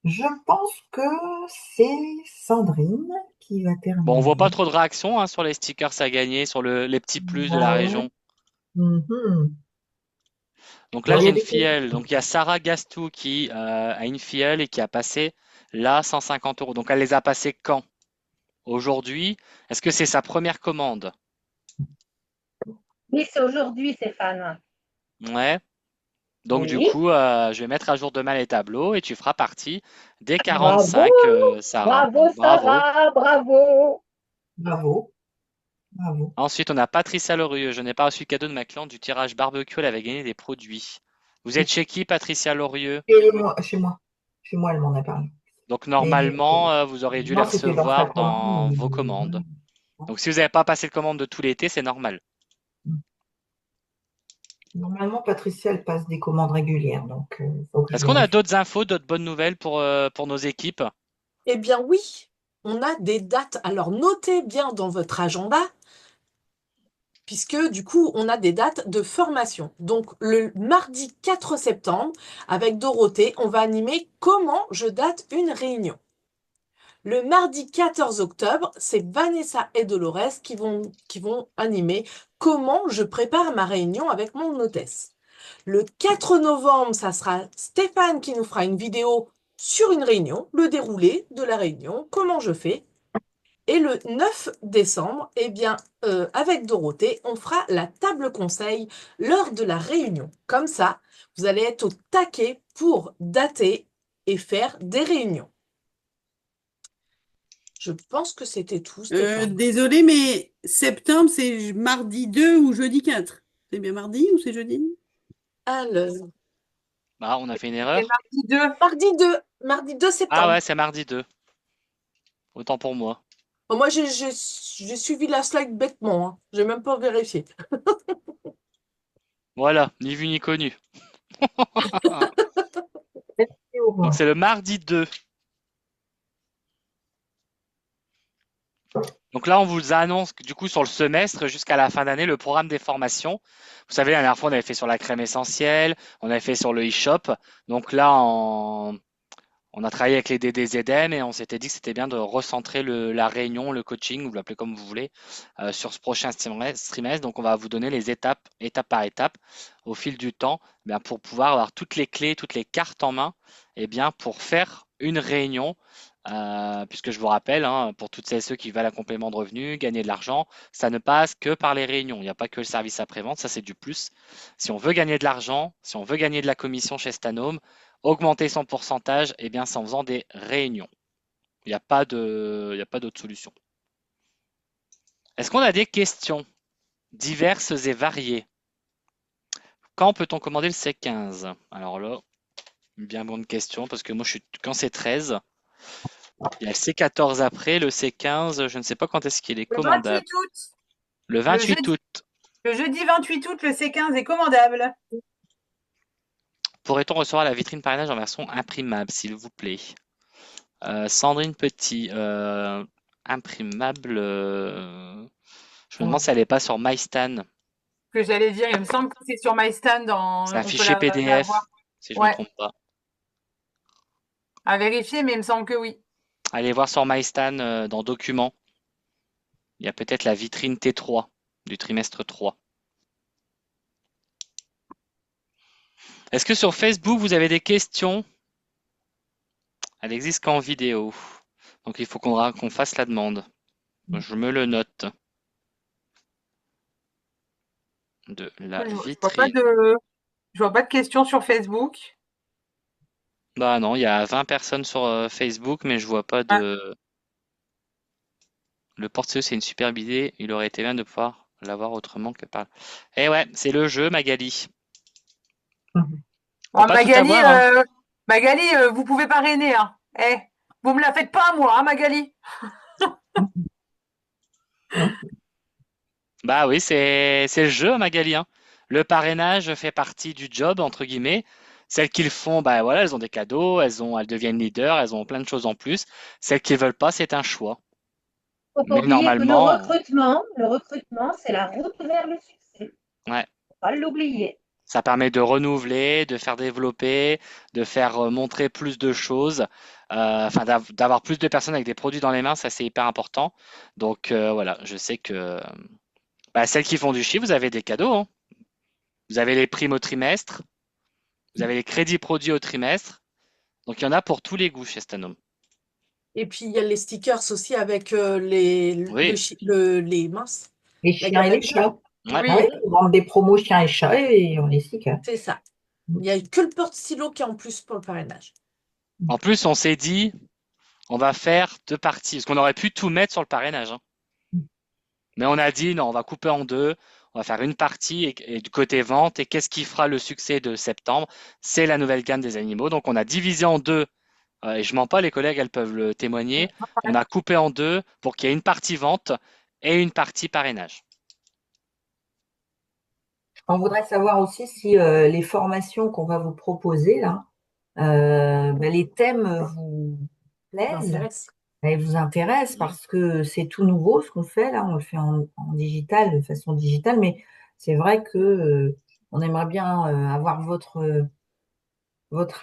Je pense que c'est Sandrine qui va Bon, on voit pas terminer. trop de réactions hein, sur les stickers à gagner, sur les petits plus de la Ah ouais. région. Mhm. Donc là, Bon, il j'ai y a une des filleule. questions. Donc il y a Sarah Gastou qui a une filleule et qui a passé là 150 euros. Donc elle les a passés quand? Aujourd'hui? Est-ce que c'est sa première commande? Oui, c'est aujourd'hui, Stéphane. Ouais. Donc du Oui. coup, je vais mettre à jour demain les tableaux et tu feras partie des Bravo. 45, Sarah. Bravo, Donc bravo. Sarah. Bravo. Bravo, bravo. Ensuite, on a Patricia Lorieux. Je n'ai pas reçu de cadeau de ma cliente du tirage barbecue. Elle avait gagné des produits. Vous êtes chez qui, Patricia Lorieux? Chez moi. Chez moi, elle m'en a parlé. Donc Mais normalement, vous aurez dû les non, c'était dans sa recevoir dans commande. vos commandes. Donc si vous n'avez pas passé de commande de tout l'été, c'est normal. Normalement, Patricia, elle passe des commandes régulières, donc il faut que je Est-ce qu'on a vérifie. d'autres infos, d'autres bonnes nouvelles pour nos équipes? Eh bien oui, on a des dates. Alors notez bien dans votre agenda, puisque du coup, on a des dates de formation. Donc le mardi 4 septembre, avec Dorothée, on va animer comment je date une réunion. Le mardi 14 octobre, c'est Vanessa et Dolores qui vont animer comment je prépare ma réunion avec mon hôtesse. Le 4 novembre, ça sera Stéphane qui nous fera une vidéo sur une réunion, le déroulé de la réunion, comment je fais. Et le 9 décembre, eh bien, avec Dorothée, on fera la table conseil lors de la réunion. Comme ça, vous allez être au taquet pour dater et faire des réunions. Je pense que c'était tout, Stéphane. Désolé, mais septembre, c'est mardi 2 ou jeudi 4. C'est bien mardi ou c'est jeudi? Alors, Ah, on a fait une C'est erreur? mardi 2. mardi 2 Ah septembre. ouais, c'est mardi 2. Autant pour moi. Bon, moi, j'ai suivi la slide bêtement, hein. J'ai même pas vérifié. Voilà, ni vu ni connu. Merci, au Donc revoir. c'est le mardi 2. Donc là, on vous annonce que, du coup sur le semestre jusqu'à la fin d'année le programme des formations. Vous savez, la dernière fois, on avait fait sur la crème essentielle, on avait fait sur le e-shop. Donc là, on a travaillé avec les DDZM et on s'était dit que c'était bien de recentrer la réunion, le coaching, vous l'appelez comme vous voulez, sur ce prochain trimestre. Donc on va vous donner les étapes, étape par étape, au fil du temps, eh bien, pour pouvoir avoir toutes les clés, toutes les cartes en main, et bien, pour faire une réunion. Puisque je vous rappelle, hein, pour toutes celles et ceux qui veulent un complément de revenu, gagner de l'argent, ça ne passe que par les réunions. Il n'y a pas que le service après-vente, ça c'est du plus. Si on veut gagner de l'argent, si on veut gagner de la commission chez Stanome, augmenter son pourcentage, eh bien, c'est en faisant des réunions. Il n'y a pas d'autre solution. Est-ce qu'on a des questions diverses et variées? Quand peut-on commander le C15? Alors là, une bien bonne question, parce que moi, quand c'est 13, il y a le C14 après, le C15, je ne sais pas quand est-ce qu'il est Le commandable. 28 août. Le Le 28 jeudi, août. le jeudi 28 août, le C15 est commandable. Pourrait-on recevoir la vitrine parrainage en version imprimable, s'il vous plaît? Sandrine Petit, imprimable. Je me demande si elle n'est pas sur MyStan. Que j'allais dire, il me semble que c'est sur MyStand, C'est un on peut fichier la voir. PDF, si je ne me Ouais, trompe pas. à vérifier, mais il me semble que oui. Allez voir sur MyStan dans Documents. Il y a peut-être la vitrine T3. du trimestre 3. Est-ce que sur Facebook, vous avez des questions? Elle existe qu'en vidéo. Donc il faut qu'on fasse la demande. Je me le note. De la Je vois pas vitrine. je vois pas de questions sur Facebook. Bah non, il y a 20 personnes sur Facebook, mais je vois pas Ah, de. Le porte-CE, c'est une superbe idée. Il aurait été bien de pouvoir l'avoir autrement que par. Eh ouais, c'est le jeu, Magali. On peut bon, pas tout avoir, hein. Magali, vous pouvez parrainer, hein. Eh, vous me la faites pas à moi, hein, Magali. Bah oui, c'est le jeu, Magali, hein. Le parrainage fait partie du job, entre guillemets. Celles qui le font, bah voilà, elles ont des cadeaux, elles deviennent leaders, elles ont plein de choses en plus. Celles qui veulent pas, c'est un choix. Il ne faut pas Mais oublier que normalement, le recrutement, c'est la route vers le succès. ouais, Faut pas l'oublier. ça permet de renouveler, de faire développer, de faire montrer plus de choses, enfin d'avoir plus de personnes avec des produits dans les mains, ça c'est hyper important. Donc voilà, je sais que bah, celles qui font du chiffre, vous avez des cadeaux, hein. Vous avez les primes au trimestre, vous avez les crédits produits au trimestre. Donc il y en a pour tous les goûts chez Stanum. Et puis, il y a les stickers aussi avec Oui, les minces, Les la chiens et les galette. chats. ouais. Ah Oui. oui, ils vendent des promos chiens et chats et on les stickers. C'est ça. Il n'y a que le porte-stylo qui est en plus pour le parrainage. En plus, on s'est dit, on va faire deux parties, parce qu'on aurait pu tout mettre sur le parrainage, hein. Mais on a dit, non, on va couper en deux. On va faire une partie et du côté vente. Et qu'est-ce qui fera le succès de septembre? C'est la nouvelle gamme des animaux. Donc, on a divisé en deux. Et je mens pas, les collègues, elles peuvent le témoigner. On a coupé en deux pour qu'il y ait une partie vente et une partie parrainage. On voudrait savoir aussi si les formations qu'on va vous proposer là, ben, les thèmes vous Ça plaisent, m'intéresse. elles vous intéressent parce que c'est tout nouveau ce qu'on fait là, on le fait en digital, de façon digitale, mais c'est vrai que on aimerait bien avoir votre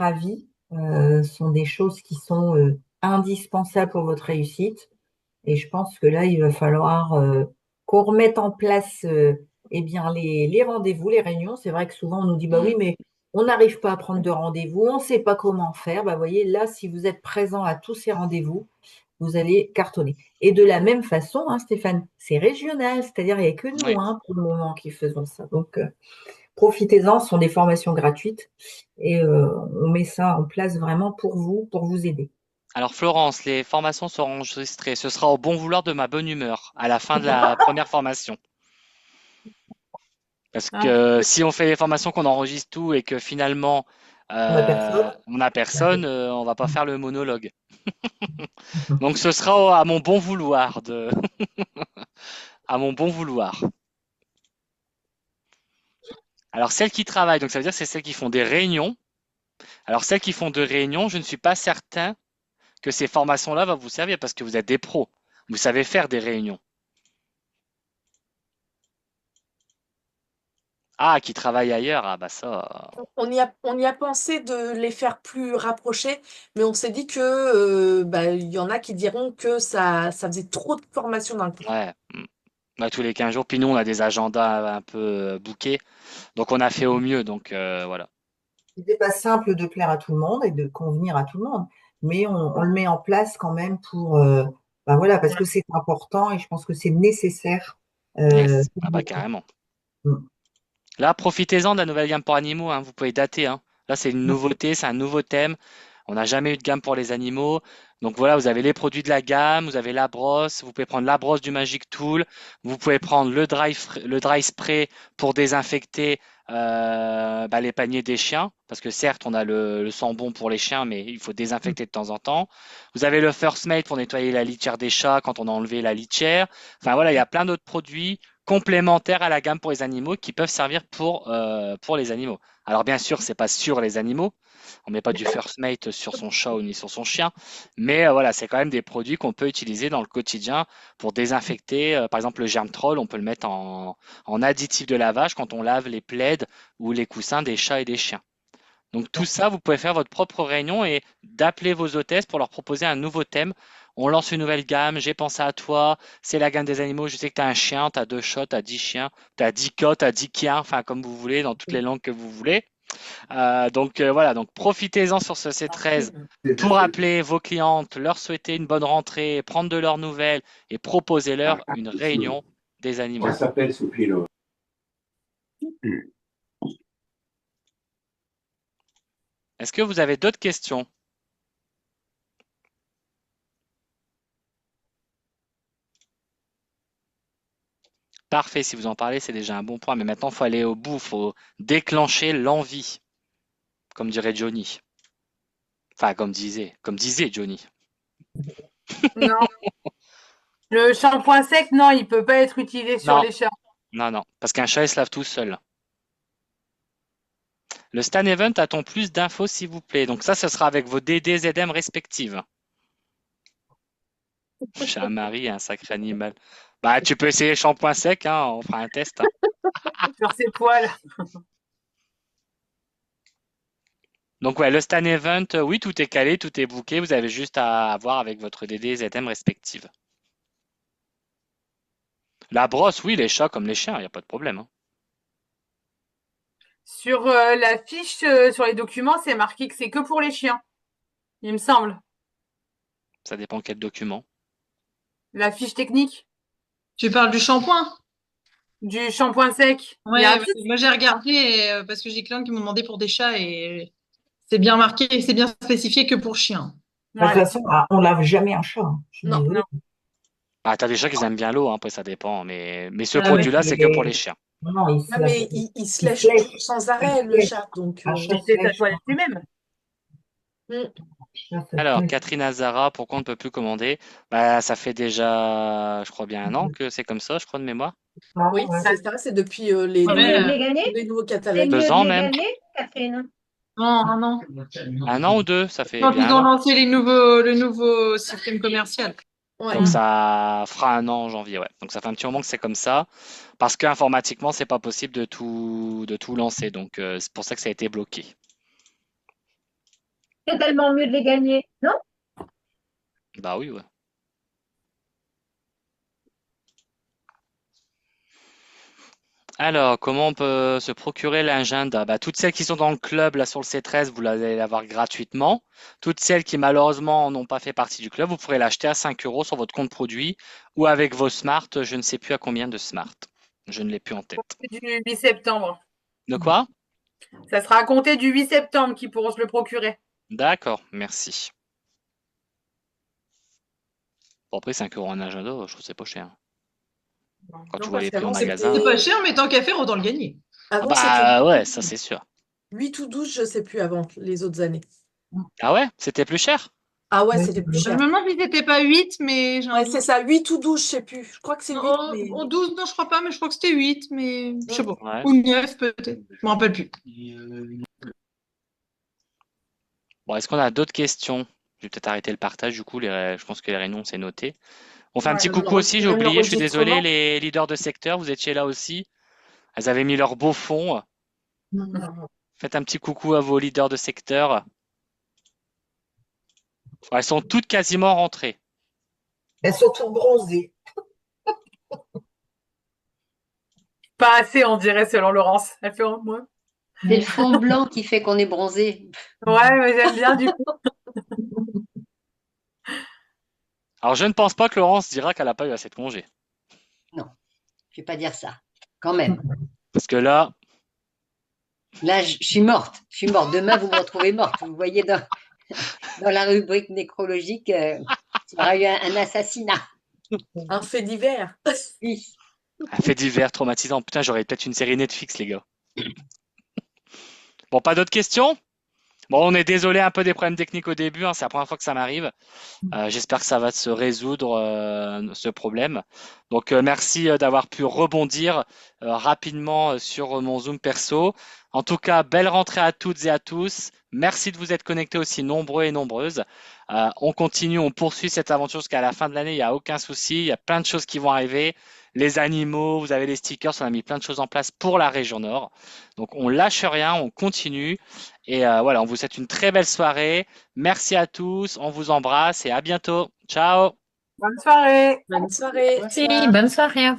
avis. Ce sont des choses qui sont indispensables pour votre réussite. Et je pense que là, il va falloir qu'on remette en place eh bien, les rendez-vous, les réunions. C'est vrai que souvent, on nous dit, bah Mm. oui, mais on n'arrive pas à prendre de rendez-vous, on ne sait pas comment faire. Bah, vous voyez, là, si vous êtes présent à tous ces rendez-vous, vous allez cartonner. Et de la même façon, hein, Stéphane, c'est régional, c'est-à-dire il n'y a que nous Oui. hein, pour le moment qui faisons ça. Donc, profitez-en, ce sont des formations gratuites et on met ça en place vraiment pour vous aider. Alors, Florence, les formations seront enregistrées. Ce sera au bon vouloir de ma bonne humeur à la fin de la première formation. Parce Ah, que si on fait les formations, qu'on enregistre tout et que finalement On n'a personne. on n'a personne, on va pas faire le monologue. Donc ce sera à mon bon vouloir à mon bon vouloir. Alors celles qui travaillent, donc ça veut dire que c'est celles qui font des réunions. Alors celles qui font des réunions, je ne suis pas certain que ces formations-là vont vous servir parce que vous êtes des pros. Vous savez faire des réunions. Ah, qui travaillent ailleurs, ah bah ça. On y a pensé de les faire plus rapprochés, mais on s'est dit que bah, il y en a qui diront que ça faisait trop de formations d'un coup. Ouais. Bah, tous les 15 jours. Puis nous, on a des agendas un peu bookés. Donc on a fait au mieux. Donc voilà. Il n'est pas simple de plaire à tout le monde et de convenir à tout le monde, mais on le met en place quand même pour, ben voilà, parce que c'est important et je pense que c'est nécessaire. Yes. Pour Ah bah beaucoup. carrément. Mm. Là, profitez-en de la nouvelle gamme pour animaux, hein. Vous pouvez dater, hein. Là, c'est une nouveauté, c'est un nouveau thème. On n'a jamais eu de gamme pour les animaux. Donc voilà, vous avez les produits de la gamme, vous avez la brosse, vous pouvez prendre la brosse du Magic Tool, vous pouvez prendre le dry spray pour désinfecter bah, les paniers des chiens, parce que certes, on a le sang-bon pour les chiens, mais il faut désinfecter de temps en temps. Vous avez le First Mate pour nettoyer la litière des chats quand on a enlevé la litière. Enfin voilà, il y a plein d'autres produits complémentaires à la gamme pour les animaux qui peuvent servir pour les animaux. Alors bien sûr, c'est pas sur les animaux, on met pas du first mate sur son chat ou ni sur son chien, mais voilà, c'est quand même des produits qu'on peut utiliser dans le quotidien pour désinfecter. Par exemple, le Germtrol, on peut le mettre en additif de lavage quand on lave les plaids ou les coussins des chats et des chiens. Donc tout ça, vous pouvez faire votre propre réunion et d'appeler vos hôtesses pour leur proposer un nouveau thème. On lance une nouvelle gamme, j'ai pensé à toi, c'est la gamme des animaux, je sais que tu as un chien, tu as 2 chats, tu as 10 chiens, tu as 10 cots, tu as 10 chiens, enfin comme vous voulez, dans toutes les langues que vous voulez. Voilà, donc profitez-en sur ce C13 pour appeler vos clientes, leur souhaiter une bonne rentrée, prendre de leurs nouvelles et proposer-leur une réunion des animaux. Ça s'appelle Soupilo. Est-ce que vous avez d'autres questions? Parfait, si vous en parlez, c'est déjà un bon point. Mais maintenant, il faut aller au bout, il faut déclencher l'envie, comme dirait Johnny. Enfin, comme disait Johnny. Non. Le shampoing sec, non, il peut pas être utilisé sur Non. les chats. Non, parce qu'un chat, il se lave tout seul. Le Stan Event, a-t-on plus d'infos, s'il vous plaît? Donc ça, ce sera avec vos DD ZM respectives. J'ai un mari et un sacré animal. Bah, tu peux essayer shampoing sec, hein, on fera un test. Sur ses poils. Donc ouais, le Stan Event, oui, tout est calé, tout est booké. Vous avez juste à voir avec votre DD ZM respective. La brosse, oui, les chats comme les chiens, il n'y a pas de problème, hein. Sur la fiche, sur les documents, c'est marqué que c'est que pour les chiens. Il me semble. Ça dépend quel document. La fiche technique Tu parles du shampoing? du shampoing sec. Il Ouais, y a un ouais, moi j'ai regardé parce que j'ai des clients qui m'ont demandé pour des chats et c'est bien marqué, c'est bien spécifié que pour chiens. De toute Ouais. façon, on lave jamais un chat. Je suis Non, désolée. non. Ah, t'as des chats qui aiment bien l'eau, hein, après ça dépend. Mais ce Ah ouais. produit-là, c'est que pour les chiens. Non, il se Ah, lave. mais il se il lèche se lèche. sans arrêt, le lèche. chat. Donc, Un chat Il se fait sa lèche. toilette lui-même. mm. Chat se Alors, lèche. Catherine Azara, pourquoi on ne peut plus commander? Bah, ça fait déjà, je crois bien 1 an que c'est comme ça, je crois de mémoire. Ah, Oui, ouais. c'est depuis les Ouais, C'est mieux de les euh, gagner? nouveaux C'est catalogues. mieux 2 de ans les même. gagner, Catherine? non, non. 1 an ou 2, ça fait Quand bien ils 1 ont an. lancé le nouveau système commercial. Ouais. Donc ça fera 1 an en janvier, ouais. Donc ça fait un petit moment que c'est comme ça, parce qu'informatiquement, c'est pas possible de tout lancer. Donc c'est pour ça que ça a été bloqué. C'est tellement mieux de les gagner, non? Bah oui, ouais. Alors, comment on peut se procurer l'agenda? Bah, toutes celles qui sont dans le club là sur le C13, vous allez l'avoir gratuitement. Toutes celles qui malheureusement n'ont pas fait partie du club, vous pourrez l'acheter à 5 euros sur votre compte produit ou avec vos Smart. Je ne sais plus à combien de Smart. Je ne l'ai plus en tête. Du 8 septembre. De quoi? Ça sera à compter du 8 septembre qu'ils pourront se le procurer. D'accord, merci. Bon, après, 5 euros en agenda, je trouve que c'est pas cher. Quand Non, tu vois parce les prix en qu'avant, magasin. C'est pas cher, mais tant qu'à faire, autant le gagner. Ah Avant, bah ouais, ça c'est sûr. c'était 8 ou 12, je sais plus avant les autres années. Ah ouais, c'était plus cher? Ah ouais, Oui, c'était plus Je cher. me demande si c'était pas 8, mais j'ai un Ouais, doute. c'est ça, 8 ou 12, je sais plus. Je crois que c'est 8, En, mais en 12, non, je crois pas, mais je crois que c'était 8, mais je sais pas. Ouais. Ou 9 peut-être. Je me rappelle plus. Bon, est-ce qu'on a d'autres questions? Je vais peut-être arrêter le partage, du coup, je pense que les réunions, c'est noté. On fait un Ouais, petit même coucou aussi, j'ai même oublié, je suis désolé, l'enregistrement. les leaders de secteur, vous étiez là aussi. Elles avaient mis leur beau fond. Faites un petit coucou à vos leaders de secteur. Elles sont toutes quasiment rentrées. Elles sont toutes bronzées. Pas assez, on dirait, selon Laurence. Elle fait en moins. C'est le fond blanc qui fait qu'on est bronzé. Ouais, mais j'aime bien du coup. Alors, je ne pense pas que Laurence dira qu'elle n'a pas eu assez de congés. Non, je vais pas dire ça. Quand même. Parce que là, Là, je suis morte. Je suis morte. Demain, vous me retrouvez morte. Vous voyez dans la rubrique nécrologique, il y aura eu un assassinat. Un fait divers. Oui. un fait divers traumatisant. Putain, j'aurais peut-être une série Netflix, les gars. Bon, pas d'autres questions? Bon, on est désolé un peu des problèmes techniques au début, hein, c'est la première fois que ça m'arrive. J'espère que ça va se résoudre, ce problème. Donc, merci d'avoir pu rebondir rapidement sur mon Zoom perso. En tout cas, belle rentrée à toutes et à tous. Merci de vous être connectés aussi nombreux et nombreuses. On continue, on poursuit cette aventure jusqu'à la fin de l'année, il n'y a aucun souci. Il y a plein de choses qui vont arriver. les animaux, vous avez les stickers, on a mis plein de choses en place pour la région Nord. Donc on lâche rien, on continue. Et voilà, on vous souhaite une très belle soirée. Merci à tous, on vous embrasse et à bientôt. Ciao! Bonne soirée. Bonne soirée. Merci, bonne soirée.